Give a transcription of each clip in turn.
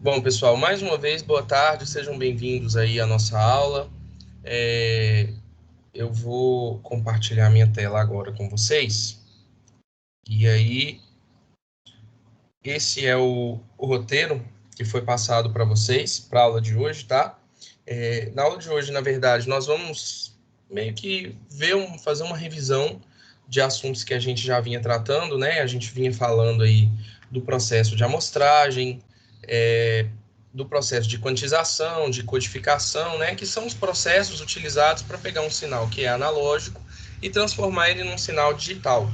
Bom, pessoal, mais uma vez, boa tarde, sejam bem-vindos aí à nossa aula. Eu vou compartilhar minha tela agora com vocês. E aí, esse é o roteiro que foi passado para vocês, para a aula de hoje, tá? Na aula de hoje, na verdade, nós vamos meio que fazer uma revisão de assuntos que a gente já vinha tratando, né? A gente vinha falando aí do processo de amostragem, do processo de quantização, de codificação, né? Que são os processos utilizados para pegar um sinal que é analógico e transformar ele num sinal digital.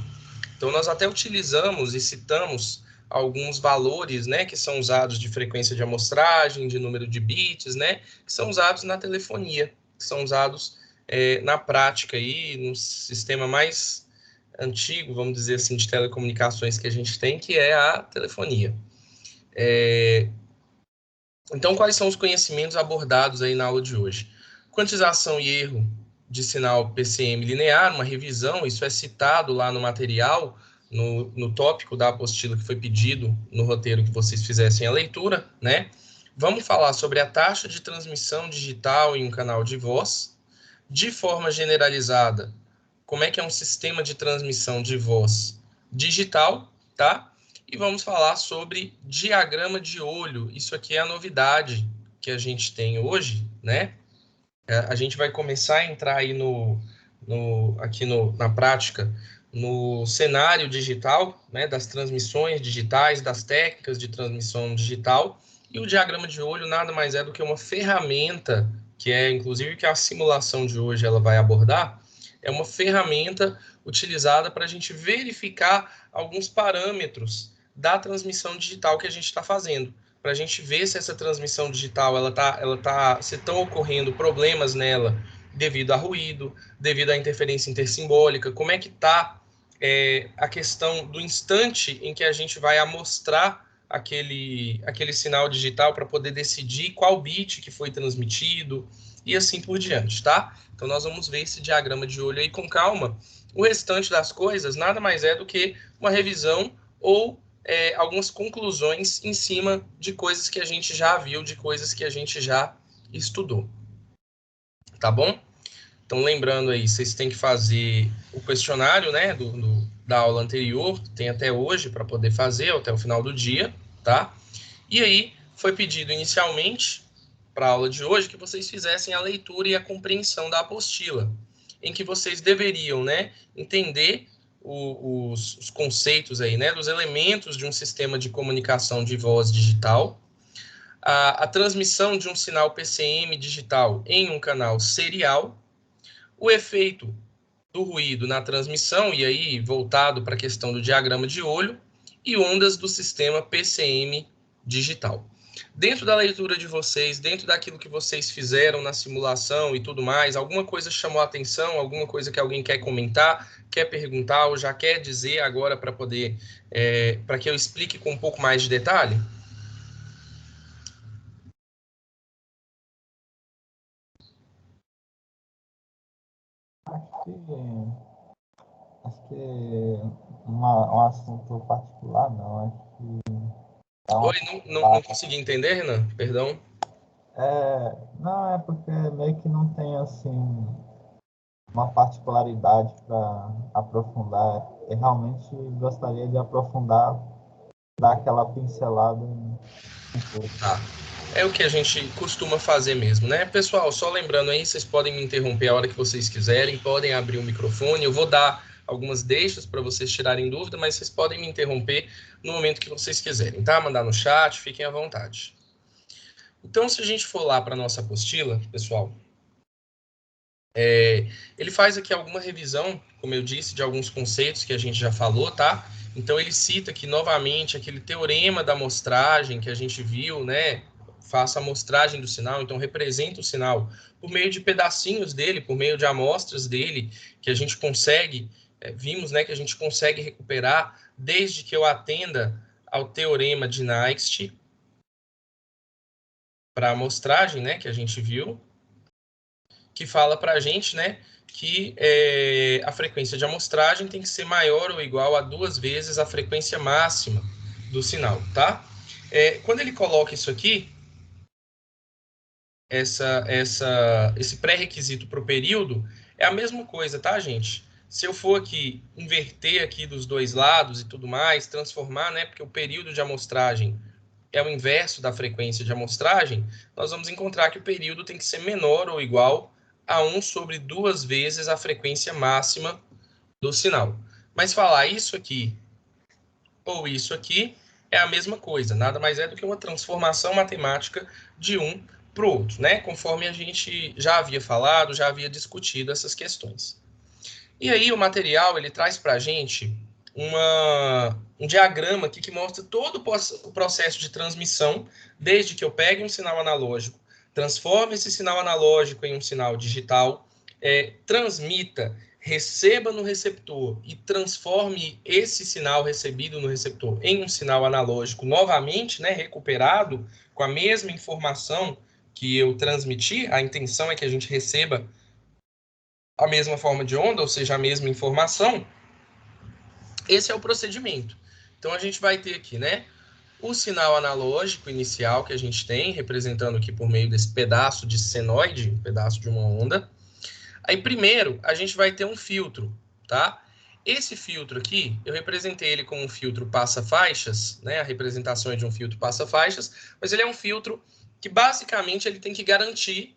Então, nós até utilizamos e citamos alguns valores, né, que são usados de frequência de amostragem, de número de bits, né, que são usados na telefonia, que são usados na prática aí, no sistema mais antigo, vamos dizer assim, de telecomunicações que a gente tem, que é a telefonia. Então, quais são os conhecimentos abordados aí na aula de hoje? Quantização e erro de sinal PCM linear, uma revisão, isso é citado lá no material, no tópico da apostila que foi pedido no roteiro que vocês fizessem a leitura, né? Vamos falar sobre a taxa de transmissão digital em um canal de voz, de forma generalizada, como é que é um sistema de transmissão de voz digital, tá? E vamos falar sobre diagrama de olho. Isso aqui é a novidade que a gente tem hoje, né? A gente vai começar a entrar aí na prática, no cenário digital, né, das transmissões digitais, das técnicas de transmissão digital, e o diagrama de olho nada mais é do que uma ferramenta, que é inclusive que a simulação de hoje ela vai abordar, é uma ferramenta utilizada para a gente verificar alguns parâmetros da transmissão digital que a gente está fazendo, para a gente ver se essa transmissão digital se estão ocorrendo problemas nela devido a ruído, devido à interferência intersimbólica, como é que está a questão do instante em que a gente vai amostrar aquele sinal digital para poder decidir qual bit que foi transmitido e assim por diante, tá? Então nós vamos ver esse diagrama de olho aí com calma. O restante das coisas nada mais é do que uma revisão ou algumas conclusões em cima de coisas que a gente já viu, de coisas que a gente já estudou. Tá bom? Então, lembrando aí, vocês têm que fazer o questionário, né, da aula anterior, tem até hoje para poder fazer, até o final do dia, tá? E aí, foi pedido inicialmente, para a aula de hoje, que vocês fizessem a leitura e a compreensão da apostila, em que vocês deveriam, né, entender os conceitos aí, né, dos elementos de um sistema de comunicação de voz digital, a transmissão de um sinal PCM digital em um canal serial, o efeito do ruído na transmissão, e aí voltado para a questão do diagrama de olho, e ondas do sistema PCM digital. Dentro da leitura de vocês, dentro daquilo que vocês fizeram na simulação e tudo mais, alguma coisa chamou a atenção, alguma coisa que alguém quer comentar, quer perguntar ou já quer dizer agora para poder, para que eu explique com um pouco mais de detalhe? Acho que um assunto particular, não. Acho que é uma Oi, não parte. consegui entender, Renan, perdão. Não, é porque meio que não tem assim uma particularidade para aprofundar. Eu realmente gostaria de aprofundar, dar aquela pincelada um pouco. Tá. É o que a gente costuma fazer mesmo, né? Pessoal, só lembrando aí, vocês podem me interromper a hora que vocês quiserem, podem abrir o microfone, eu vou dar algumas deixas para vocês tirarem dúvida, mas vocês podem me interromper no momento que vocês quiserem, tá? Mandar no chat, fiquem à vontade. Então, se a gente for lá para a nossa apostila, pessoal, ele faz aqui alguma revisão, como eu disse, de alguns conceitos que a gente já falou, tá? Então, ele cita aqui novamente aquele teorema da amostragem que a gente viu, né? Faça a amostragem do sinal, então representa o sinal por meio de pedacinhos dele, por meio de amostras dele, que a gente consegue, vimos, né, que a gente consegue recuperar desde que eu atenda ao teorema de Nykst para a amostragem, né, que a gente viu, que fala para a gente, né, que a frequência de amostragem tem que ser maior ou igual a 2 vezes a frequência máxima do sinal, tá? Quando ele coloca isso aqui, esse pré-requisito para o período, é a mesma coisa, tá, gente? Se eu for aqui inverter aqui dos dois lados e tudo mais, transformar, né? Porque o período de amostragem é o inverso da frequência de amostragem, nós vamos encontrar que o período tem que ser menor ou igual a 1 sobre 2 vezes a frequência máxima do sinal. Mas falar isso aqui ou isso aqui é a mesma coisa, nada mais é do que uma transformação matemática de um para o outro, né? Conforme a gente já havia falado, já havia discutido essas questões. E aí o material ele traz para a gente um diagrama aqui que mostra todo o processo de transmissão, desde que eu pegue um sinal analógico, transforme esse sinal analógico em um sinal digital, transmita, receba no receptor e transforme esse sinal recebido no receptor em um sinal analógico novamente, né, recuperado com a mesma informação que eu transmiti. A intenção é que a gente receba a mesma forma de onda, ou seja, a mesma informação. Esse é o procedimento. Então, a gente vai ter aqui, né, o sinal analógico inicial que a gente tem, representando aqui por meio desse pedaço de senoide, um pedaço de uma onda. Aí, primeiro, a gente vai ter um filtro, tá? Esse filtro aqui, eu representei ele como um filtro passa-faixas, né? A representação é de um filtro passa-faixas, mas ele é um filtro que, basicamente, ele tem que garantir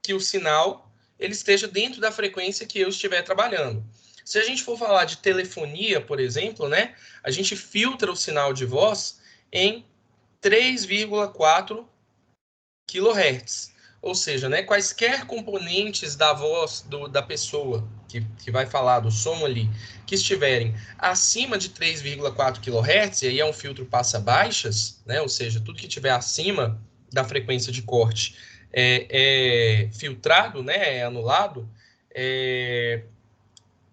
que o sinal ele esteja dentro da frequência que eu estiver trabalhando. Se a gente for falar de telefonia, por exemplo, né, a gente filtra o sinal de voz em 3,4 kHz. Ou seja, né, quaisquer componentes da voz da pessoa que vai falar, do som ali, que estiverem acima de 3,4 kHz, e aí é um filtro passa-baixas, né, ou seja, tudo que estiver acima da frequência de corte é filtrado, né, é anulado,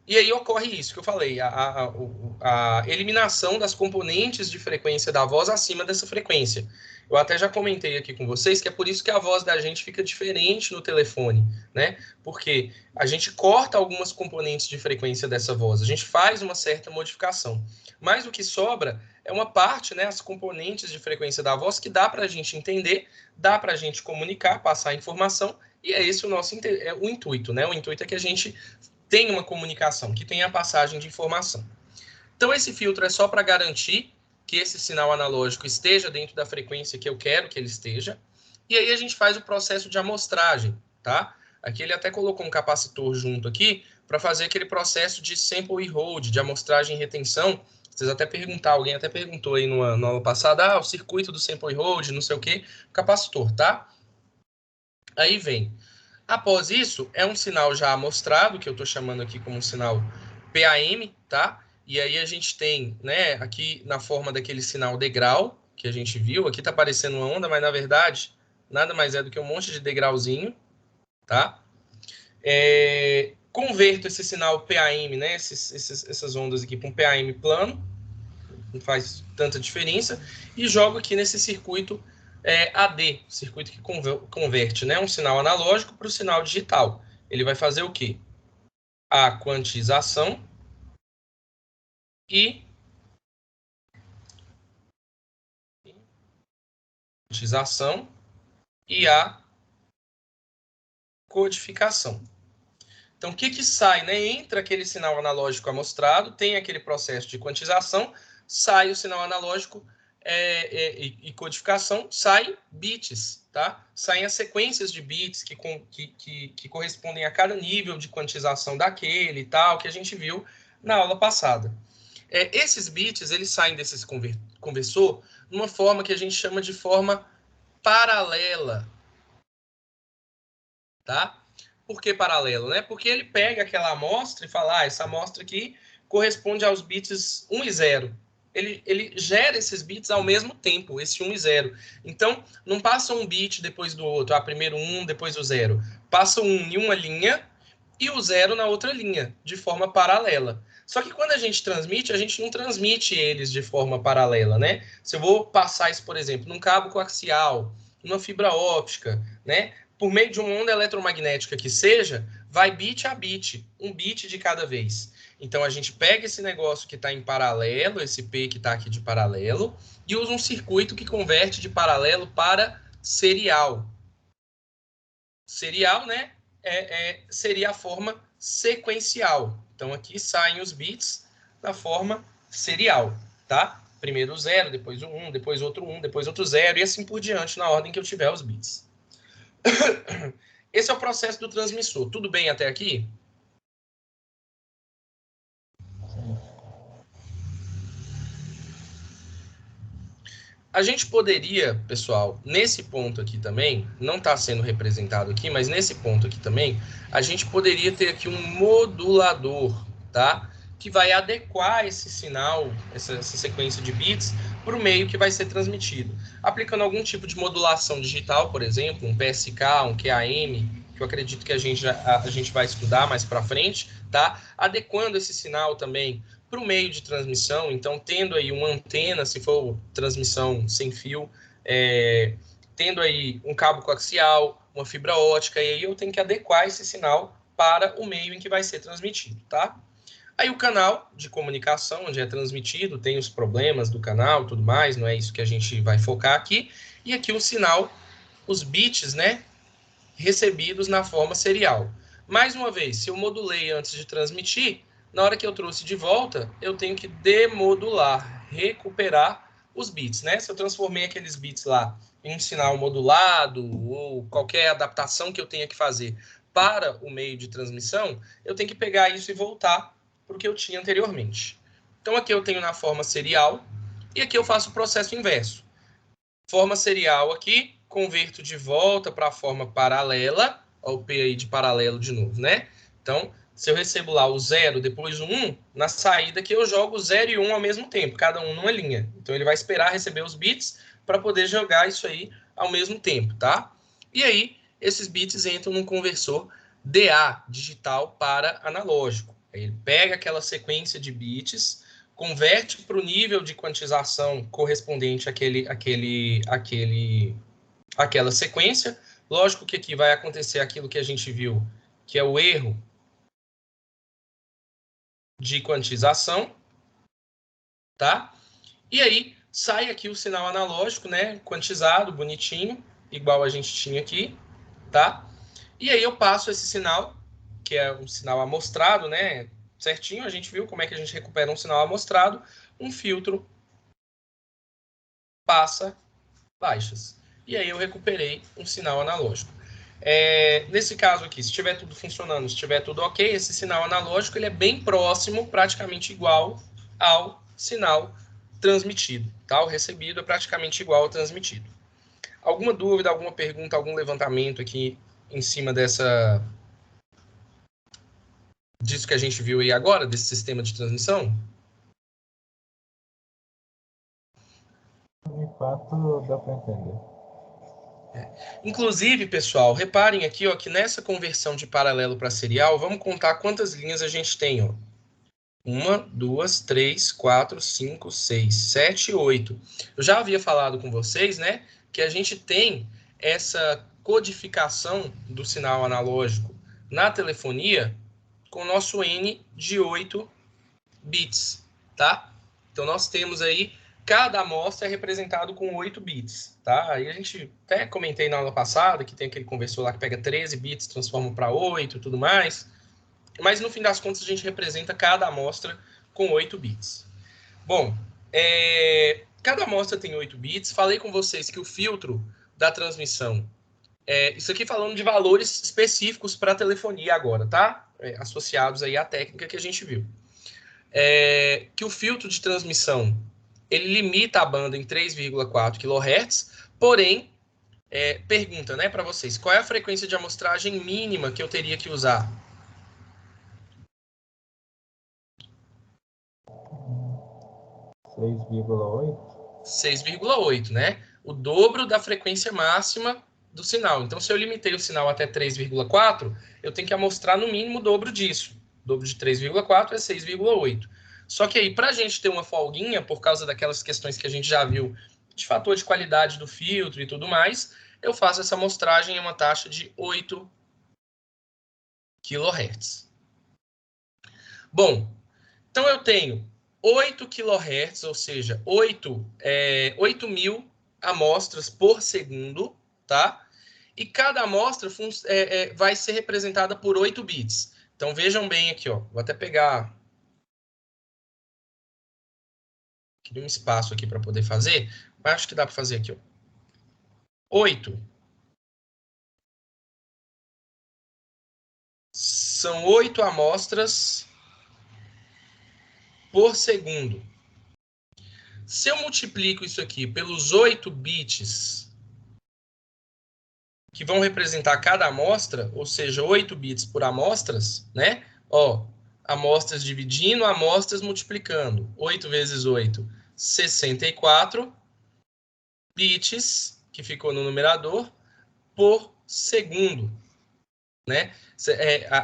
e aí ocorre isso que eu falei, a eliminação das componentes de frequência da voz acima dessa frequência. Eu até já comentei aqui com vocês que é por isso que a voz da gente fica diferente no telefone, né? Porque a gente corta algumas componentes de frequência dessa voz, a gente faz uma certa modificação. Mas o que sobra é uma parte, né, as componentes de frequência da voz que dá para a gente entender, dá para a gente comunicar, passar informação, e é esse o nosso o intuito, né? O intuito é que a gente tem uma comunicação, que tem a passagem de informação. Então, esse filtro é só para garantir que esse sinal analógico esteja dentro da frequência que eu quero que ele esteja. E aí a gente faz o processo de amostragem, tá? Aqui ele até colocou um capacitor junto aqui para fazer aquele processo de sample e hold, de amostragem e retenção. Vocês até perguntaram, alguém até perguntou aí no aula passada, o circuito do sample e hold, não sei o quê, capacitor, tá? Aí vem. Após isso, é um sinal já amostrado, que eu estou chamando aqui como um sinal PAM, tá? E aí a gente tem, né, aqui na forma daquele sinal degrau, que a gente viu, aqui está aparecendo uma onda, mas na verdade nada mais é do que um monte de degrauzinho, tá? Converto esse sinal PAM, né, essas ondas aqui para um PAM plano, não faz tanta diferença, e jogo aqui nesse circuito AD, circuito que converte, né, um sinal analógico para o sinal digital. Ele vai fazer o quê? A quantização e a codificação. Então, o que sai, né? Entra aquele sinal analógico amostrado, tem aquele processo de quantização, sai o sinal analógico e codificação, sai bits, tá? Saem as sequências de bits que correspondem a cada nível de quantização daquele e tal, que a gente viu na aula passada. Esses bits, eles saem desse conversor numa forma que a gente chama de forma paralela, tá? Por que paralelo, né? Porque ele pega aquela amostra e fala, essa amostra aqui corresponde aos bits 1 e 0. Ele gera esses bits ao mesmo tempo, esse 1 e 0. Então, não passa um bit depois do outro, primeiro 1, depois o 0. Passa um em uma linha e o 0 na outra linha, de forma paralela. Só que quando a gente não transmite eles de forma paralela, né? Se eu vou passar isso, por exemplo, num cabo coaxial, numa fibra óptica, né? Por meio de uma onda eletromagnética que seja, vai bit a bit, um bit de cada vez. Então, a gente pega esse negócio que está em paralelo, esse P que está aqui de paralelo, e usa um circuito que converte de paralelo para serial. Serial, né, seria a forma sequencial. Então, aqui saem os bits na forma serial, tá? Primeiro o 0, depois o 1, depois outro 1, depois outro 0, e assim por diante, na ordem que eu tiver os bits. Esse é o processo do transmissor. Tudo bem até aqui? A gente poderia, pessoal, nesse ponto aqui também, não está sendo representado aqui, mas nesse ponto aqui também, a gente poderia ter aqui um modulador, tá? Que vai adequar esse sinal, essa sequência de bits, para o meio que vai ser transmitido. Aplicando algum tipo de modulação digital, por exemplo, um PSK, um QAM, que eu acredito que a gente vai estudar mais para frente, tá? Adequando esse sinal também para o meio de transmissão, então tendo aí uma antena, se for transmissão sem fio, tendo aí um cabo coaxial, uma fibra ótica, e aí eu tenho que adequar esse sinal para o meio em que vai ser transmitido, tá? Aí o canal de comunicação, onde é transmitido, tem os problemas do canal, tudo mais, não é isso que a gente vai focar aqui. E aqui o sinal, os bits, né, recebidos na forma serial. Mais uma vez, se eu modulei antes de transmitir, na hora que eu trouxe de volta, eu tenho que demodular, recuperar os bits, né? Se eu transformei aqueles bits lá em um sinal modulado ou qualquer adaptação que eu tenha que fazer para o meio de transmissão, eu tenho que pegar isso e voltar para o que eu tinha anteriormente. Então aqui eu tenho na forma serial e aqui eu faço o processo inverso. Forma serial aqui, converto de volta para a forma paralela, ó, o P aí de paralelo de novo, né? Então, se eu recebo lá o 0, depois o 1, na saída aqui eu jogo 0 e 1 ao mesmo tempo, cada um numa linha. Então, ele vai esperar receber os bits para poder jogar isso aí ao mesmo tempo, tá? E aí, esses bits entram num conversor DA, digital para analógico. Aí ele pega aquela sequência de bits, converte para o nível de quantização correspondente àquela sequência. Lógico que aqui vai acontecer aquilo que a gente viu, que é o erro de quantização, tá? E aí sai aqui o sinal analógico, né? Quantizado, bonitinho, igual a gente tinha aqui, tá? E aí eu passo esse sinal, que é um sinal amostrado, né? Certinho, a gente viu como é que a gente recupera um sinal amostrado, um filtro passa baixas. E aí eu recuperei um sinal analógico. Nesse caso aqui, se estiver tudo funcionando, se estiver tudo ok, esse sinal analógico ele é bem próximo, praticamente igual ao sinal transmitido. Tá? O recebido é praticamente igual ao transmitido. Alguma dúvida, alguma pergunta, algum levantamento aqui em cima disso que a gente viu aí agora, desse sistema de transmissão? De fato, deu para entender. Inclusive, pessoal, reparem aqui ó, que nessa conversão de paralelo para serial, vamos contar quantas linhas a gente tem. Ó. 1, 2, 3, 4, 5, 6, 7, 8. Eu já havia falado com vocês, né, que a gente tem essa codificação do sinal analógico na telefonia com o nosso N de 8 bits, tá? Então, nós temos aí, cada amostra é representado com 8 bits, tá? Aí a gente até comentei na aula passada que tem aquele conversor lá que pega 13 bits, transforma para 8 e tudo mais. Mas, no fim das contas, a gente representa cada amostra com 8 bits. Bom, cada amostra tem 8 bits. Falei com vocês que o filtro da transmissão, isso aqui falando de valores específicos para telefonia agora, tá? Associados aí à técnica que a gente viu. Que o filtro de transmissão ele limita a banda em 3,4 kHz, porém, pergunta né, para vocês, qual é a frequência de amostragem mínima que eu teria que usar? 6,8. 6,8, né? O dobro da frequência máxima do sinal. Então, se eu limitei o sinal até 3,4, eu tenho que amostrar no mínimo o dobro disso. O dobro de 3,4 é 6,8. Só que aí, para a gente ter uma folguinha, por causa daquelas questões que a gente já viu, de fator de qualidade do filtro e tudo mais, eu faço essa amostragem em uma taxa de 8 kHz. Bom, então eu tenho 8 kHz, ou seja, 8.000 amostras por segundo, tá? E cada amostra vai ser representada por 8 bits. Então vejam bem aqui, ó. Vou até pegar um espaço aqui para poder fazer, mas acho que dá para fazer aqui, ó. 8 são 8 amostras por segundo. Se eu multiplico isso aqui pelos 8 bits que vão representar cada amostra, ou seja, 8 bits por amostras, né? Ó, amostras dividindo, amostras multiplicando. 8 vezes 8, 64 bits, que ficou no numerador, por segundo, né?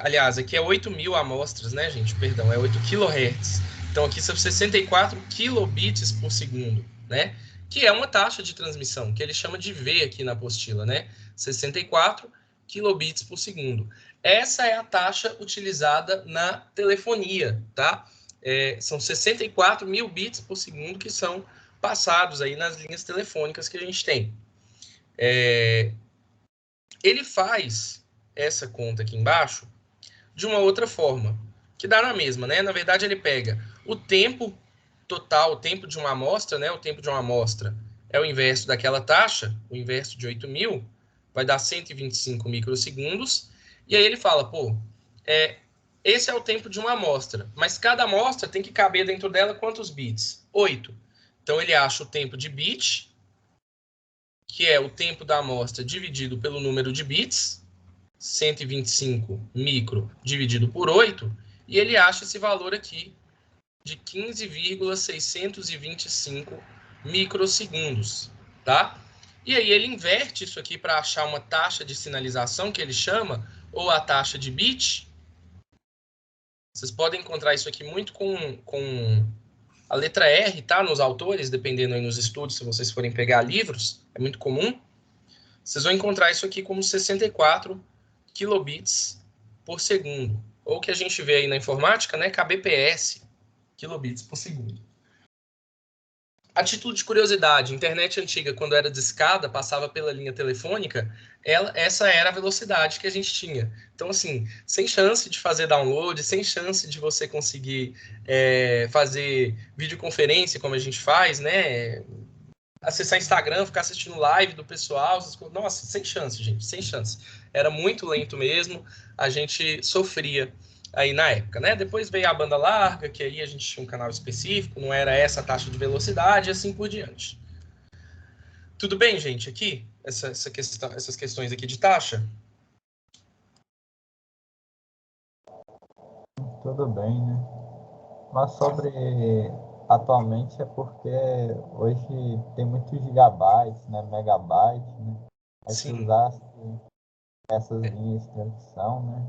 Aliás, aqui é 8.000 amostras, né, gente? Perdão, é 8 kHz. Então, aqui são 64 kilobits por segundo, né? Que é uma taxa de transmissão, que ele chama de V aqui na apostila, né? 64 kilobits por segundo. Essa é a taxa utilizada na telefonia, tá? São 64 mil bits por segundo que são passados aí nas linhas telefônicas que a gente tem. Ele faz essa conta aqui embaixo de uma outra forma, que dá na mesma, né? Na verdade, ele pega o tempo total, o tempo de uma amostra, né? O tempo de uma amostra é o inverso daquela taxa, o inverso de 8.000, vai dar 125 microsegundos, e aí ele fala, pô, esse é o tempo de uma amostra, mas cada amostra tem que caber dentro dela quantos bits? 8. Então, ele acha o tempo de bit, que é o tempo da amostra dividido pelo número de bits, 125 micro dividido por 8, e ele acha esse valor aqui de 15,625 microsegundos, tá? E aí ele inverte isso aqui para achar uma taxa de sinalização, que ele chama, ou a taxa de bit. Vocês podem encontrar isso aqui muito com a letra R, tá? Nos autores, dependendo aí nos estudos, se vocês forem pegar livros, é muito comum. Vocês vão encontrar isso aqui como 64 kilobits por segundo. Ou que a gente vê aí na informática, né? kbps, kilobits por segundo. A título de curiosidade, internet antiga, quando era discada, passava pela linha telefônica, essa era a velocidade que a gente tinha. Então, assim, sem chance de fazer download, sem chance de você conseguir fazer videoconferência, como a gente faz, né? Acessar Instagram, ficar assistindo live do pessoal. Nossa, sem chance, gente, sem chance. Era muito lento mesmo, a gente sofria aí na época, né? Depois veio a banda larga, que aí a gente tinha um canal específico, não era essa a taxa de velocidade, e assim por diante. Tudo bem, gente, aqui? Essas questões aqui de taxa? Tudo bem, né? Mas sobre atualmente é porque hoje tem muitos gigabytes, né? Megabytes, né? Aí se Sim. usasse essas linhas de transmissão, né?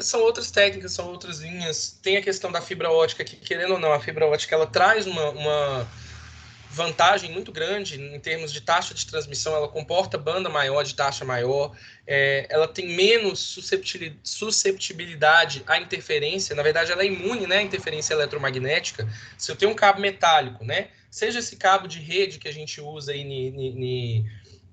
São outras técnicas, são outras linhas. Tem a questão da fibra ótica, que querendo ou não, a fibra ótica ela traz uma vantagem muito grande em termos de taxa de transmissão, ela comporta banda maior, de taxa maior, ela tem menos susceptibilidade à interferência, na verdade ela é imune, né, à interferência eletromagnética. Se eu tenho um cabo metálico, né, seja esse cabo de rede que a gente usa aí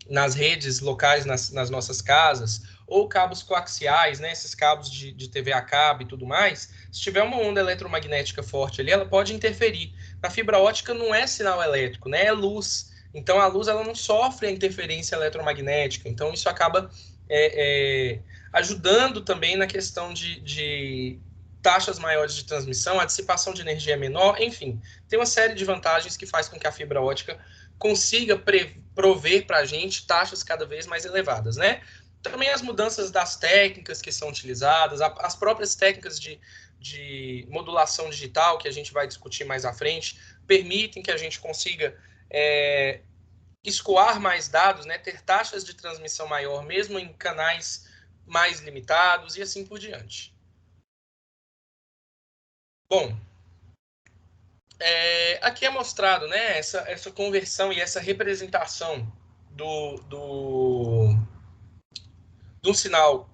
nas redes locais, nas nossas casas, ou cabos coaxiais, né, esses cabos de TV a cabo e tudo mais, se tiver uma onda eletromagnética forte ali, ela pode interferir. Na fibra ótica não é sinal elétrico, né, é luz. Então a luz ela não sofre a interferência eletromagnética. Então isso acaba ajudando também na questão de taxas maiores de transmissão, a dissipação de energia é menor, enfim, tem uma série de vantagens que faz com que a fibra ótica consiga prover para a gente taxas cada vez mais elevadas, né? Também as mudanças das técnicas que são utilizadas, as próprias técnicas de modulação digital, que a gente vai discutir mais à frente, permitem que a gente consiga escoar mais dados, né? Ter taxas de transmissão maior, mesmo em canais mais limitados e assim por diante. Bom, aqui é mostrado, né, essa conversão e essa representação do sinal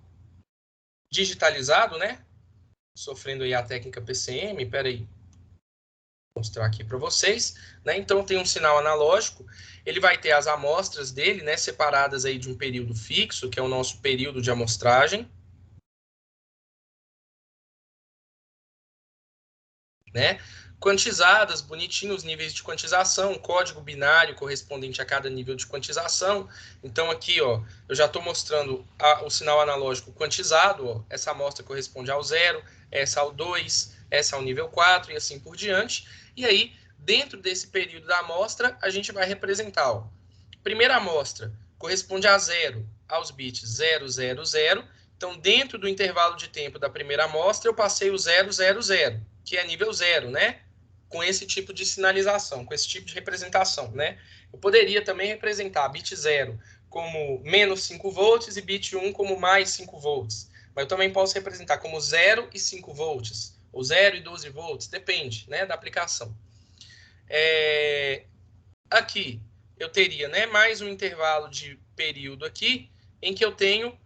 digitalizado, né? Sofrendo aí a técnica PCM, peraí, vou mostrar aqui para vocês, né? Então tem um sinal analógico, ele vai ter as amostras dele, né, separadas aí de um período fixo, que é o nosso período de amostragem, né? Quantizadas, bonitinhos os níveis de quantização, código binário correspondente a cada nível de quantização. Então aqui, ó, eu já estou mostrando o sinal analógico quantizado, ó, essa amostra corresponde ao 0, essa ao 2, essa ao nível 4 e assim por diante. E aí, dentro desse período da amostra, a gente vai representar, ó, primeira amostra corresponde a 0, aos bits 0, 0, 0. Então, dentro do intervalo de tempo da primeira amostra, eu passei o 0, 0, 0, que é nível 0, né? Com esse tipo de sinalização, com esse tipo de representação, né? Eu poderia também representar bit 0 como menos 5 volts e bit 1 como mais 5 volts. Mas eu também posso representar como 0 e 5 volts, ou 0 e 12 volts, depende, né, da aplicação. Aqui eu teria, né, mais um intervalo de período aqui, em que eu tenho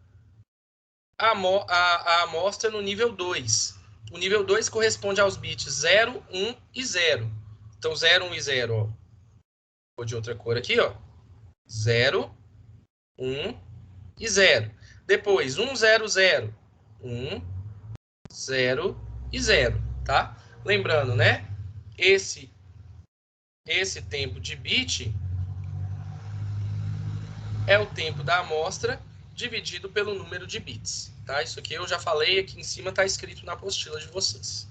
a amostra no nível 2. O nível 2 corresponde aos bits 0, 1 e 0. Então, 0, 1 e 0, ó. Vou de outra cor aqui, ó. 0, 1 e 0. Depois, 1, 0, 0. 1, 0 e 0, tá? Lembrando, né? Esse tempo de bit é o tempo da amostra dividido pelo número de bits, tá? Isso aqui eu já falei, aqui em cima está escrito na apostila de vocês.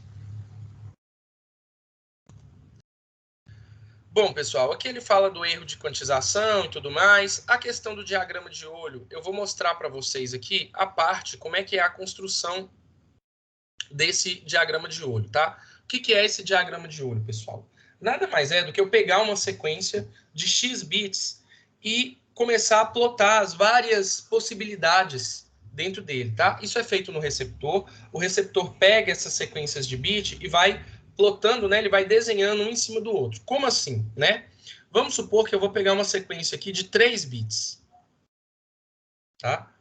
Bom, pessoal, aqui ele fala do erro de quantização e tudo mais. A questão do diagrama de olho, eu vou mostrar para vocês aqui a parte, como é que é a construção desse diagrama de olho, tá? O que é esse diagrama de olho, pessoal? Nada mais é do que eu pegar uma sequência de X bits e começar a plotar as várias possibilidades dentro dele, tá? Isso é feito no receptor. O receptor pega essas sequências de bit e vai plotando, né? Ele vai desenhando um em cima do outro. Como assim, né? Vamos supor que eu vou pegar uma sequência aqui de 3 bits, tá?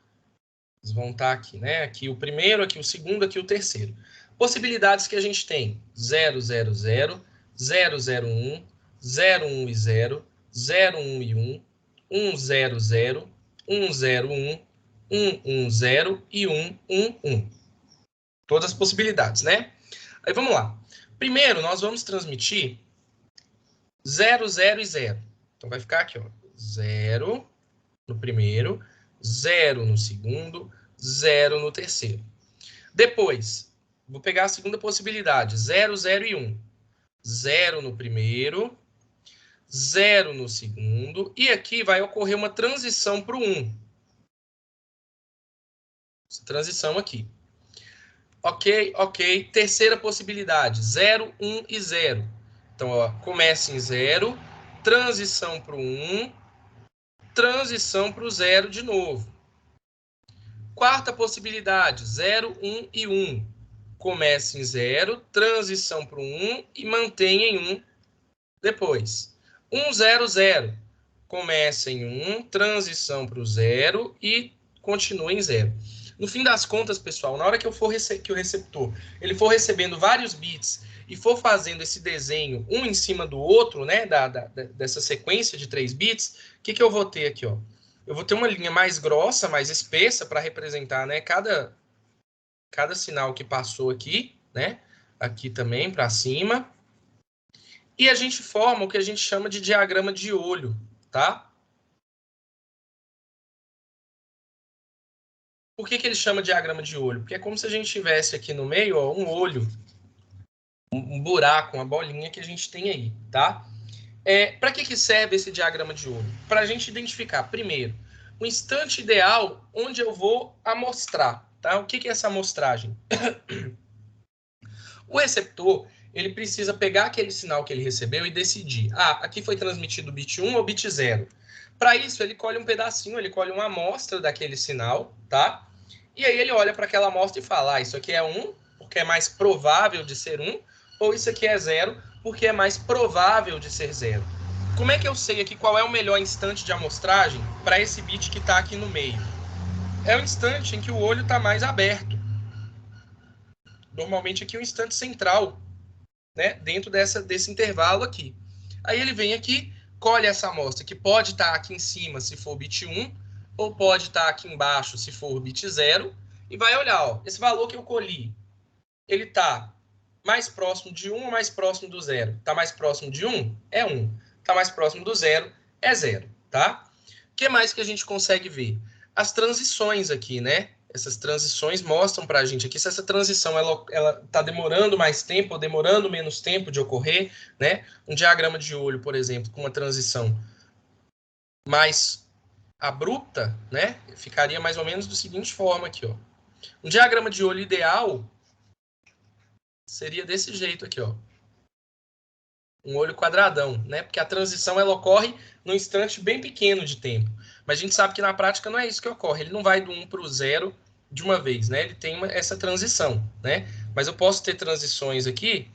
Eles vão estar aqui, né? Aqui o primeiro, aqui o segundo, aqui o terceiro. Possibilidades que a gente tem: 0, 0, 0, 0, 0, 1, 0, 1 e 0, 0, 1 e 1, 1, 0, 0, 1, 0, 1, 1, 1, 0 e 1, 1, 1. Todas as possibilidades, né? Aí vamos lá. Primeiro, nós vamos transmitir 0, 0 e 0. Então vai ficar aqui, ó. 0 no primeiro, 0 no segundo, 0 no terceiro. Depois, vou pegar a segunda possibilidade, 0, 0 e 1. 0 no primeiro, 0 no segundo, e aqui vai ocorrer uma transição para o 1. Essa transição aqui. Ok, ok. Terceira possibilidade, 0, 1 e 0. Então, ó, começa em 0, transição para o 1, transição para o 0 de novo. Quarta possibilidade, 0, 1 e 1. Começa em 0, transição para o 1 e mantém em 1 depois. 1, 0, 0. Começa em 1, transição para o 0 e continua em 0. No fim das contas, pessoal, na hora que que o receptor ele for recebendo vários bits e for fazendo esse desenho um em cima do outro, né, dessa sequência de 3 bits, o que eu vou ter aqui, ó? Eu vou ter uma linha mais grossa, mais espessa para representar, né, cada sinal que passou aqui, né? Aqui também para cima. E a gente forma o que a gente chama de diagrama de olho, tá? Por que ele chama de diagrama de olho? Porque é como se a gente tivesse aqui no meio, ó, um olho, um buraco, uma bolinha que a gente tem aí, tá? Para que serve esse diagrama de olho? Para a gente identificar, primeiro, o instante ideal onde eu vou amostrar, tá? O que é essa amostragem? O receptor, ele precisa pegar aquele sinal que ele recebeu e decidir, aqui foi transmitido o bit 1 ou bit 0. Para isso, ele colhe um pedacinho, ele colhe uma amostra daquele sinal, tá? E aí ele olha para aquela amostra e fala, isso aqui é 1, porque é mais provável de ser 1, ou isso aqui é 0, porque é mais provável de ser 0. Como é que eu sei aqui qual é o melhor instante de amostragem para esse bit que está aqui no meio? É o instante em que o olho está mais aberto, normalmente aqui um instante central, né, dentro desse intervalo aqui. Aí ele vem aqui, colhe essa amostra, que pode estar aqui em cima se for bit 1, ou pode estar aqui embaixo se for bit 0, e vai olhar, ó, esse valor que eu colhi, ele está mais próximo de 1 ou mais próximo do 0? Está mais próximo de 1? É 1. Está mais próximo do 0? É 0, tá? O que mais que a gente consegue ver? As transições aqui, né? Essas transições mostram para a gente aqui se essa transição ela está demorando mais tempo ou demorando menos tempo de ocorrer, né? Um diagrama de olho, por exemplo, com uma transição mais abrupta, né? Ficaria mais ou menos da seguinte forma aqui, ó. Um diagrama de olho ideal seria desse jeito aqui, ó. Um olho quadradão, né? Porque a transição ela ocorre num instante bem pequeno de tempo. Mas a gente sabe que na prática não é isso que ocorre. Ele não vai do 1 para o 0 de uma vez, né? Ele tem essa transição, né? Mas eu posso ter transições aqui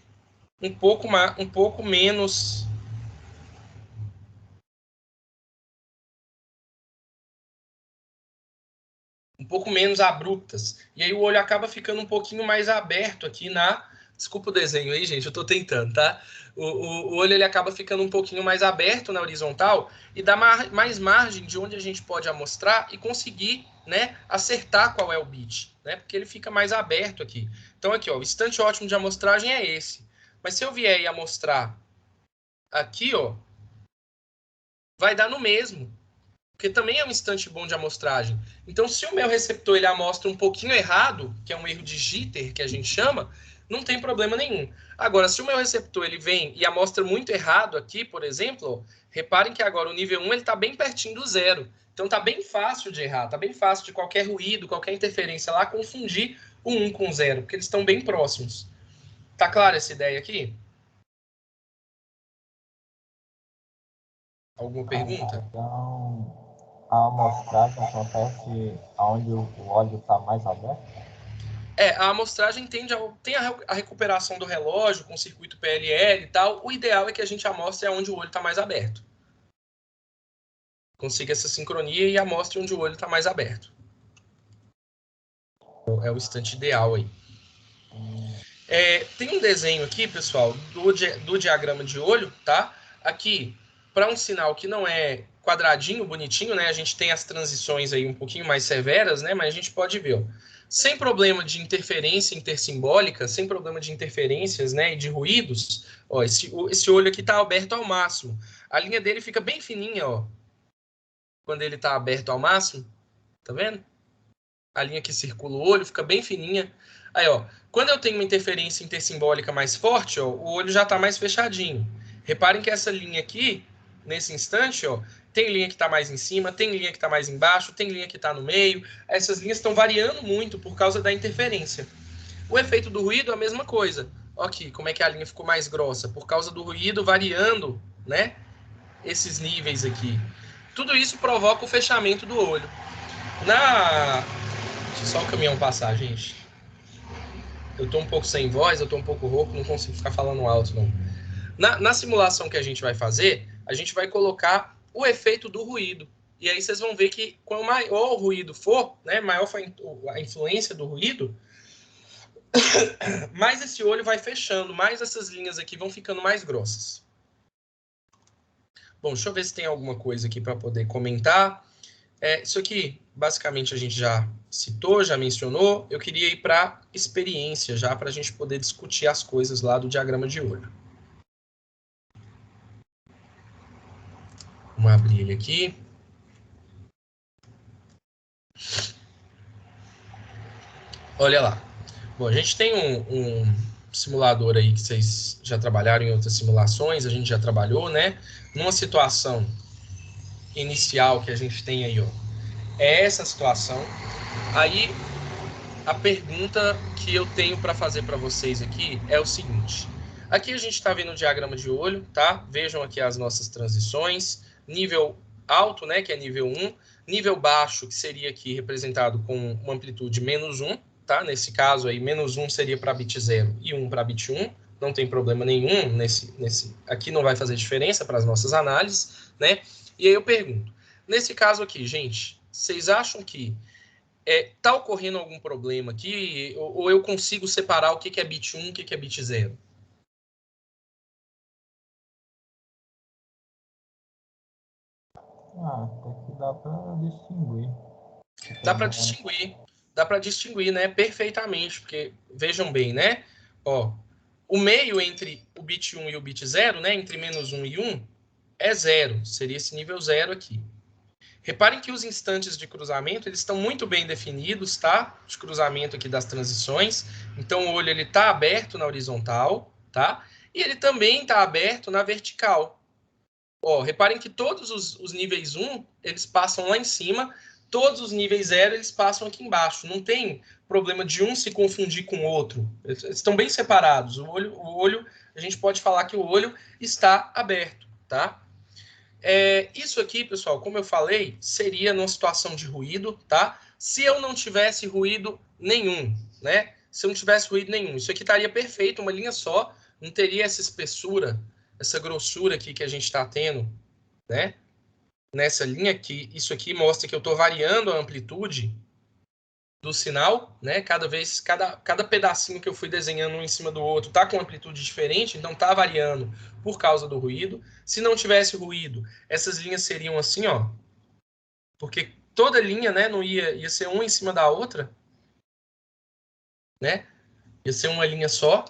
um pouco menos abruptas. E aí o olho acaba ficando um pouquinho mais aberto aqui na... Desculpa o desenho aí, gente, eu estou tentando, tá? O olho ele acaba ficando um pouquinho mais aberto na horizontal e dá mais margem de onde a gente pode amostrar e conseguir, né, acertar qual é o bit, né? Porque ele fica mais aberto aqui. Então aqui, ó, o instante ótimo de amostragem é esse. Mas se eu vier e amostrar aqui, ó, vai dar no mesmo. Porque também é um instante bom de amostragem. Então, se o meu receptor ele amostra um pouquinho errado, que é um erro de jitter, que a gente chama, não tem problema nenhum. Agora, se o meu receptor ele vem e amostra muito errado aqui, por exemplo, ó, reparem que agora o nível 1 está bem pertinho do 0. Então, está bem fácil de errar, está bem fácil de qualquer ruído, qualquer interferência lá, confundir o 1 com o 0, porque eles estão bem próximos. Tá clara essa ideia aqui? Alguma pergunta? Então, a amostragem acontece onde o óleo está mais aberto? A amostragem tem a recuperação do relógio com circuito PLL e tal. O ideal é que a gente amostre onde o olho está mais aberto. Consiga essa sincronia e amostre onde o olho está mais aberto. É o instante ideal aí. Tem um desenho aqui, pessoal, do diagrama de olho, tá? Aqui, para um sinal que não é quadradinho, bonitinho, né? A gente tem as transições aí um pouquinho mais severas, né? Mas a gente pode ver, ó, sem problema de interferência intersimbólica, sem problema de interferências, né? E de ruídos, ó, esse olho aqui está aberto ao máximo. A linha dele fica bem fininha, ó. Quando ele está aberto ao máximo, tá vendo? A linha que circula o olho fica bem fininha. Aí, ó, quando eu tenho uma interferência intersimbólica mais forte, ó, o olho já está mais fechadinho. Reparem que essa linha aqui, nesse instante, ó, tem linha que está mais em cima, tem linha que está mais embaixo, tem linha que está no meio. Essas linhas estão variando muito por causa da interferência. O efeito do ruído é a mesma coisa. Ó aqui, como é que a linha ficou mais grossa? Por causa do ruído variando, né? Esses níveis aqui. Tudo isso provoca o fechamento do olho. Deixa só o caminhão passar, gente. Eu tô um pouco sem voz, eu tô um pouco rouco, não consigo ficar falando alto, não. Na simulação que a gente vai fazer, a gente vai colocar o efeito do ruído. E aí vocês vão ver que quanto maior o ruído for, né, maior for a influência do ruído, mais esse olho vai fechando, mais essas linhas aqui vão ficando mais grossas. Bom, deixa eu ver se tem alguma coisa aqui para poder comentar. Isso aqui, basicamente, a gente já citou, já mencionou. Eu queria ir para experiência já, para a gente poder discutir as coisas lá do diagrama de olho. Vamos abrir ele aqui. Olha lá. Bom, a gente tem um simulador aí que vocês já trabalharam em outras simulações, a gente já trabalhou, né? Numa situação inicial que a gente tem aí, ó, é essa situação. Aí, a pergunta que eu tenho para fazer para vocês aqui é o seguinte. Aqui a gente está vendo o diagrama de olho, tá? Vejam aqui as nossas transições. Nível alto, né, que é nível 1. Nível baixo, que seria aqui representado com uma amplitude menos 1, tá? Nesse caso aí, menos 1 seria para bit 0 e 1 para bit 1. Não tem problema nenhum aqui não vai fazer diferença para as nossas análises, né? E aí eu pergunto, nesse caso aqui, gente, vocês acham que tá ocorrendo algum problema aqui? Ou eu consigo separar o que é bit 1 e o que é bit 0? Tem que dar para distinguir. Dá para distinguir. Dá para distinguir, né? Perfeitamente. Porque, vejam bem, né? Ó, o meio entre o bit 1 e o bit 0, né? Entre menos 1 e 1, é 0. Seria esse nível 0 aqui. Reparem que os instantes de cruzamento, eles estão muito bem definidos, tá? De cruzamento aqui das transições. Então, o olho ele está aberto na horizontal, tá? E ele também está aberto na vertical. Ó, reparem que todos os níveis 1, eles passam lá em cima, todos os níveis 0, eles passam aqui embaixo. Não tem problema de um se confundir com o outro. Eles estão bem separados. O olho, a gente pode falar que o olho está aberto, tá? Isso aqui, pessoal, como eu falei, seria numa situação de ruído, tá? Se eu não tivesse ruído nenhum, né? Se eu não tivesse ruído nenhum, isso aqui estaria perfeito, uma linha só, não teria essa espessura, essa grossura aqui que a gente está tendo, né? Nessa linha aqui, isso aqui mostra que eu estou variando a amplitude do sinal, né? Cada pedacinho que eu fui desenhando um em cima do outro tá com amplitude diferente, então tá variando por causa do ruído. Se não tivesse ruído, essas linhas seriam assim, ó, porque toda linha, né, não ia ser uma em cima da outra, né? Ia ser uma linha só.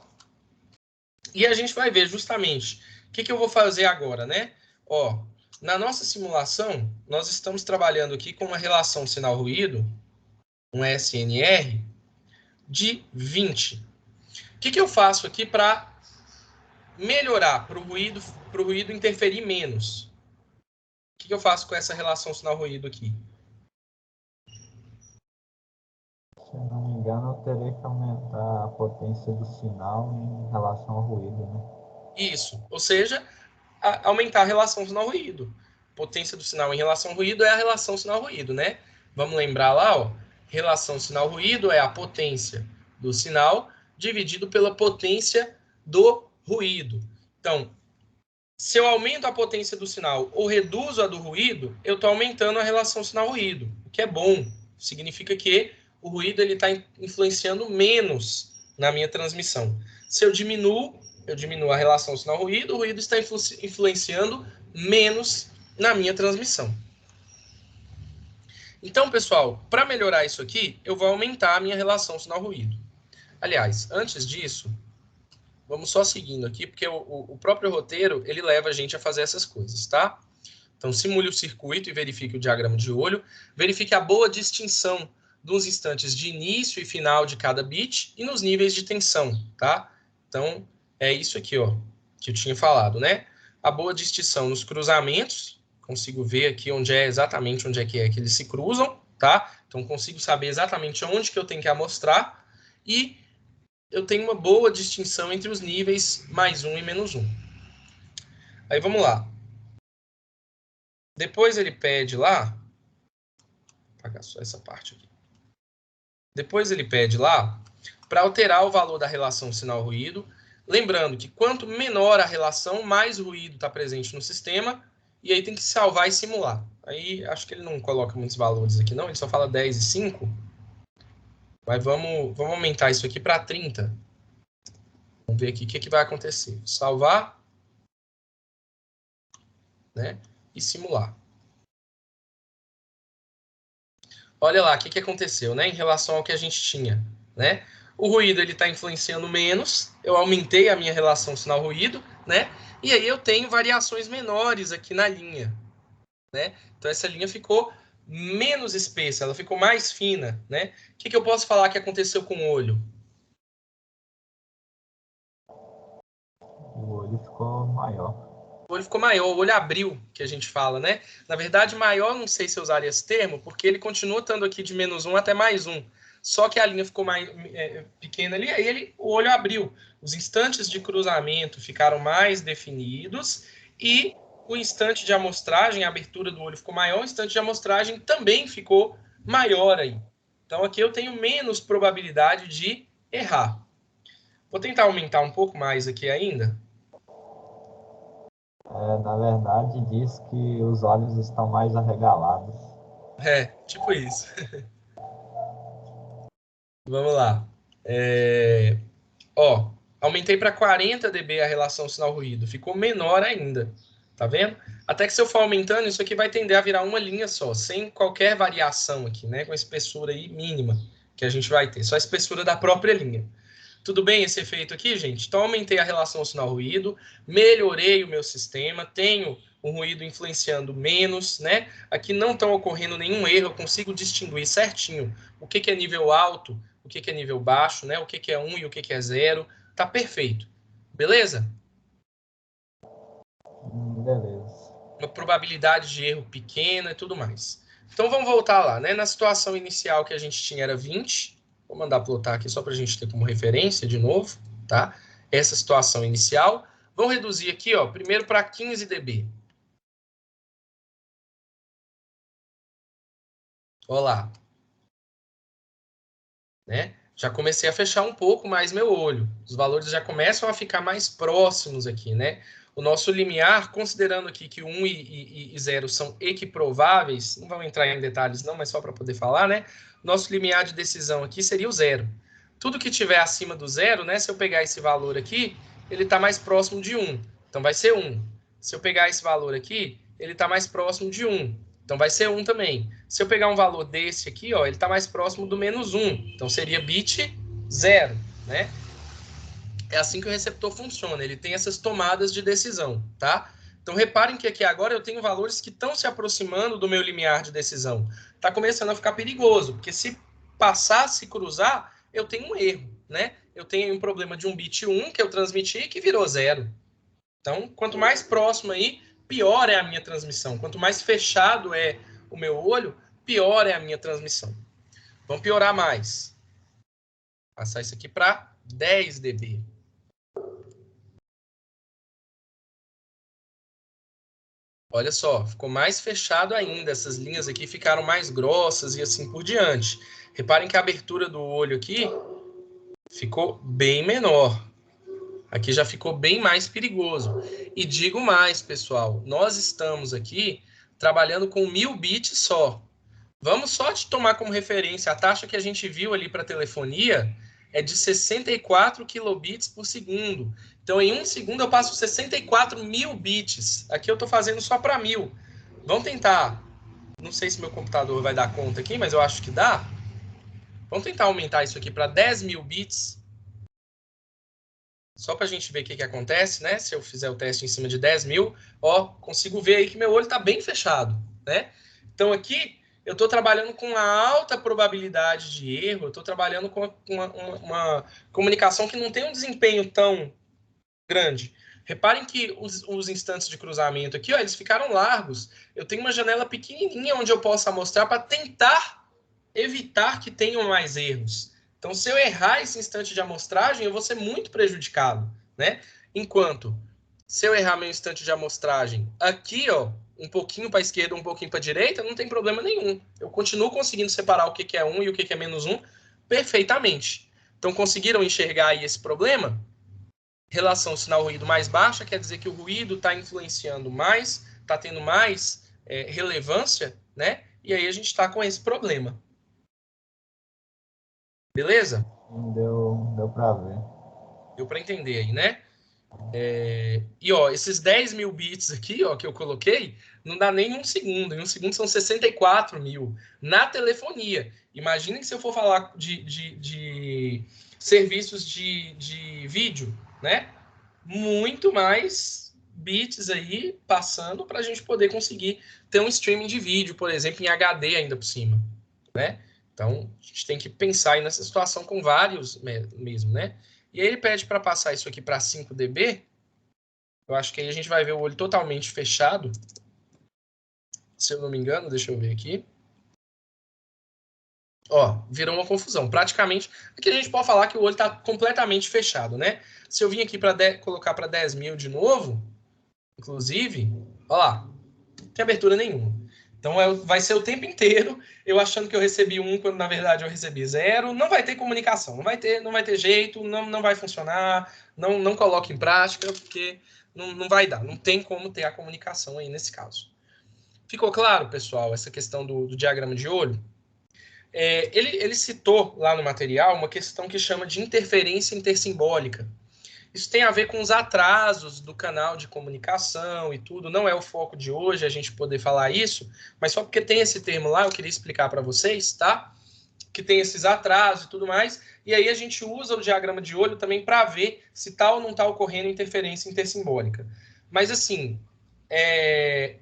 E a gente vai ver justamente o que eu vou fazer agora, né? Ó, na nossa simulação, nós estamos trabalhando aqui com uma relação sinal-ruído, um SNR, de 20. O que eu faço aqui para melhorar, para o ruído interferir menos? O que eu faço com essa relação sinal-ruído aqui? Se eu não me engano, eu teria que aumentar a potência do sinal em relação ao ruído, né? Isso, ou seja, aumentar a relação sinal-ruído. Potência do sinal em relação ao ruído é a relação sinal-ruído, né? Vamos lembrar lá, ó, relação sinal-ruído é a potência do sinal dividido pela potência do ruído. Então, se eu aumento a potência do sinal ou reduzo a do ruído, eu estou aumentando a relação sinal-ruído, o que é bom. Significa que o ruído está influenciando menos na minha transmissão. Se eu diminuo a relação sinal-ruído, o ruído está influenciando menos na minha transmissão. Então, pessoal, para melhorar isso aqui, eu vou aumentar a minha relação sinal-ruído. Aliás, antes disso, vamos só seguindo aqui, porque o próprio roteiro, ele leva a gente a fazer essas coisas, tá? Então, simule o circuito e verifique o diagrama de olho. Verifique a boa distinção dos instantes de início e final de cada bit e nos níveis de tensão, tá? Então, é isso aqui, ó, que eu tinha falado, né? A boa distinção nos cruzamentos, consigo ver aqui exatamente onde é que eles se cruzam, tá? Então, consigo saber exatamente onde que eu tenho que amostrar e eu tenho uma boa distinção entre os níveis mais 1 e menos 1. Aí vamos lá. Depois ele pede lá, vou apagar só essa parte aqui. Depois ele pede lá para alterar o valor da relação sinal-ruído, lembrando que quanto menor a relação, mais ruído está presente no sistema, e aí tem que salvar e simular. Aí acho que ele não coloca muitos valores aqui não, ele só fala 10 e 5, mas vamos aumentar isso aqui para 30. Vamos ver aqui o que vai acontecer. Salvar, né, e simular. Olha lá o que aconteceu, né, em relação ao que a gente tinha, né? O ruído ele está influenciando menos, eu aumentei a minha relação sinal-ruído, né? E aí eu tenho variações menores aqui na linha, né? Então essa linha ficou menos espessa, ela ficou mais fina, né? O que eu posso falar que aconteceu com o olho? O olho ficou maior. O olho ficou maior, o olho abriu, que a gente fala, né? Na verdade, maior, não sei se eu usaria esse termo, porque ele continua estando aqui de menos 1 até mais 1. Só que a linha ficou mais pequena ali, aí o olho abriu. Os instantes de cruzamento ficaram mais definidos e o instante de amostragem, a abertura do olho ficou maior, o instante de amostragem também ficou maior aí. Então aqui eu tenho menos probabilidade de errar. Vou tentar aumentar um pouco mais aqui ainda. Na verdade, diz que os olhos estão mais arregalados. Tipo isso. Vamos lá. Ó, aumentei para 40 dB a relação sinal-ruído. Ficou menor ainda. Tá vendo? Até que se eu for aumentando, isso aqui vai tender a virar uma linha só, sem qualquer variação aqui, né? Com a espessura aí mínima que a gente vai ter. Só a espessura da própria linha. Tudo bem esse efeito aqui, gente? Então, aumentei a relação sinal-ruído, melhorei o meu sistema, tenho um ruído influenciando menos, né? Aqui não está ocorrendo nenhum erro, eu consigo distinguir certinho o que é nível alto, o que é nível baixo, né? O que é 1 e o que é 0. Tá perfeito. Beleza? Beleza. Uma probabilidade de erro pequena e tudo mais. Então, vamos voltar lá, né? Na situação inicial que a gente tinha era 20. Vou mandar plotar aqui só para a gente ter como referência de novo, tá? Essa situação inicial. Vamos reduzir aqui, ó, primeiro para 15 dB. Olha lá. Né? Já comecei a fechar um pouco mais meu olho. Os valores já começam a ficar mais próximos aqui, né? O nosso limiar, considerando aqui que 1 e 0 são equiprováveis, não vamos entrar em detalhes não, mas só para poder falar, né? Nosso limiar de decisão aqui seria o 0. Tudo que tiver acima do 0, né? Se eu pegar esse valor aqui, ele está mais próximo de 1. Então vai ser 1. Se eu pegar esse valor aqui, ele está mais próximo de 1. Então vai ser 1 também. Se eu pegar um valor desse aqui, ó, ele está mais próximo do menos 1. Então seria bit 0, né? É assim que o receptor funciona. Ele tem essas tomadas de decisão, tá? Então reparem que aqui agora eu tenho valores que estão se aproximando do meu limiar de decisão. Está começando a ficar perigoso, porque se passar, se cruzar, eu tenho um erro, né? Eu tenho um problema de um bit 1 que eu transmiti que virou 0. Então, quanto mais próximo aí, pior é a minha transmissão. Quanto mais fechado é o meu olho, pior é a minha transmissão. Vamos piorar mais. Passar isso aqui para 10 dB. Olha só, ficou mais fechado ainda. Essas linhas aqui ficaram mais grossas e assim por diante. Reparem que a abertura do olho aqui ficou bem menor. Aqui já ficou bem mais perigoso. E digo mais, pessoal, nós estamos aqui trabalhando com 1000 bits só. Vamos só te tomar como referência a taxa que a gente viu ali para telefonia é de 64 kilobits por segundo. Então, em um segundo, eu passo 64 mil bits. Aqui eu estou fazendo só para 1000. Vamos tentar. Não sei se meu computador vai dar conta aqui, mas eu acho que dá. Vamos tentar aumentar isso aqui para 10 mil bits. Só para a gente ver o que acontece, né? Se eu fizer o teste em cima de 10 mil, ó, consigo ver aí que meu olho está bem fechado, né? Então, aqui, eu estou trabalhando com uma alta probabilidade de erro, eu estou trabalhando com uma comunicação que não tem um desempenho tão grande. Reparem que os instantes de cruzamento aqui, ó, eles ficaram largos. Eu tenho uma janela pequenininha onde eu possa mostrar para tentar evitar que tenham mais erros. Então, se eu errar esse instante de amostragem, eu vou ser muito prejudicado, né? Enquanto, se eu errar meu instante de amostragem aqui, ó, um pouquinho para a esquerda, um pouquinho para a direita, não tem problema nenhum. Eu continuo conseguindo separar o que é 1 e o que é menos 1 perfeitamente. Então, conseguiram enxergar aí esse problema? Relação sinal-ruído mais baixa quer dizer que o ruído está influenciando mais, está tendo mais relevância, né? E aí a gente está com esse problema. Beleza? Deu para ver. Deu para entender aí, né? E ó, esses 10 mil bits aqui, ó, que eu coloquei, não dá nem um segundo. Em um segundo são 64 mil na telefonia. Imaginem se eu for falar de serviços de vídeo, né? Muito mais bits aí passando para a gente poder conseguir ter um streaming de vídeo, por exemplo, em HD ainda por cima, né? Então, a gente tem que pensar aí nessa situação com vários mesmo, né? E aí ele pede para passar isso aqui para 5 dB. Eu acho que aí a gente vai ver o olho totalmente fechado. Se eu não me engano, deixa eu ver aqui. Ó, virou uma confusão. Praticamente, aqui a gente pode falar que o olho está completamente fechado, né? Se eu vim aqui para colocar para 10 mil de novo, inclusive, ó lá, não tem abertura nenhuma. Então vai ser o tempo inteiro eu achando que eu recebi 1 quando na verdade eu recebi 0. Não vai ter comunicação, não vai ter jeito, não vai funcionar, não coloque em prática, porque não vai dar, não tem como ter a comunicação aí nesse caso. Ficou claro, pessoal, essa questão do diagrama de olho? Ele citou lá no material uma questão que chama de interferência intersimbólica. Isso tem a ver com os atrasos do canal de comunicação e tudo. Não é o foco de hoje a gente poder falar isso, mas só porque tem esse termo lá, eu queria explicar para vocês, tá? Que tem esses atrasos e tudo mais. E aí a gente usa o diagrama de olho também para ver se está ou não está ocorrendo interferência intersimbólica. Mas assim,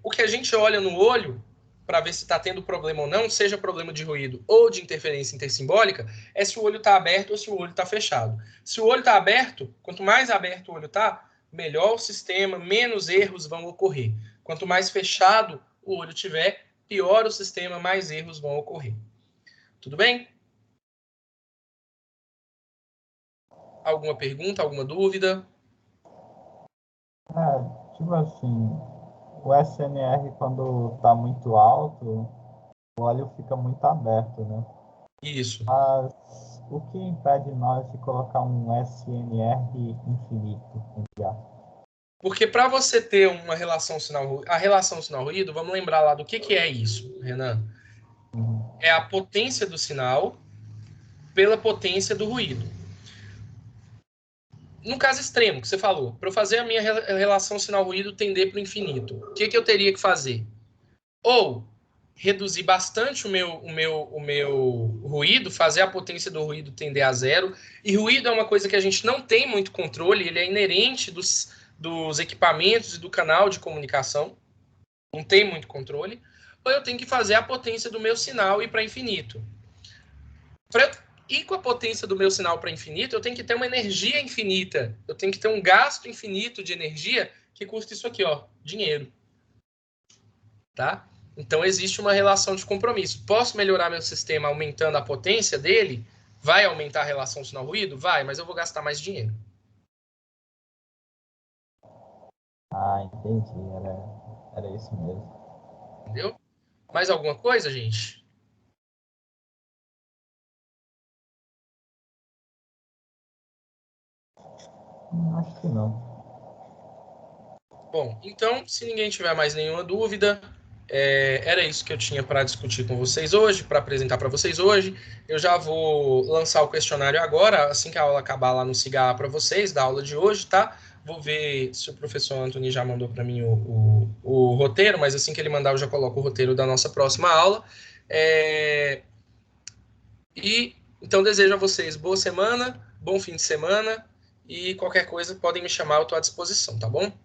o que a gente olha no olho para ver se está tendo problema ou não, seja problema de ruído ou de interferência intersimbólica, é se o olho está aberto ou se o olho está fechado. Se o olho está aberto, quanto mais aberto o olho está, melhor o sistema, menos erros vão ocorrer. Quanto mais fechado o olho tiver, pior o sistema, mais erros vão ocorrer. Tudo bem? Alguma pergunta, alguma dúvida? Tipo assim, o SNR quando tá muito alto, o óleo fica muito aberto, né? Isso. Mas o que impede nós de colocar um SNR infinito, entre aspas? Porque para você ter uma relação sinal-ruído, a relação sinal-ruído, vamos lembrar lá do que é isso, Renan? É a potência do sinal pela potência do ruído. No caso extremo que você falou, para eu fazer a minha relação sinal-ruído tender para o infinito, o que eu teria que fazer? Ou reduzir bastante o meu ruído, fazer a potência do ruído tender a zero. E ruído é uma coisa que a gente não tem muito controle, ele é inerente dos equipamentos e do canal de comunicação, não tem muito controle. Ou eu tenho que fazer a potência do meu sinal ir para infinito. Para eu ir com a potência do meu sinal para infinito, eu tenho que ter uma energia infinita, eu tenho que ter um gasto infinito de energia que custa isso aqui, ó, dinheiro. Tá? Então, existe uma relação de compromisso. Posso melhorar meu sistema aumentando a potência dele? Vai aumentar a relação sinal-ruído? Vai, mas eu vou gastar mais dinheiro. Ah, entendi. Era isso mesmo. Entendeu? Mais alguma coisa, gente? Acho que não. Bom, então, se ninguém tiver mais nenhuma dúvida, era isso que eu tinha para discutir com vocês hoje, para apresentar para vocês hoje. Eu já vou lançar o questionário agora, assim que a aula acabar lá no Cigarra para vocês, da aula de hoje, tá? Vou ver se o professor Antony já mandou para mim o roteiro, mas assim que ele mandar, eu já coloco o roteiro da nossa próxima aula. E então desejo a vocês boa semana, bom fim de semana, e qualquer coisa podem me chamar, eu estou à disposição, tá bom?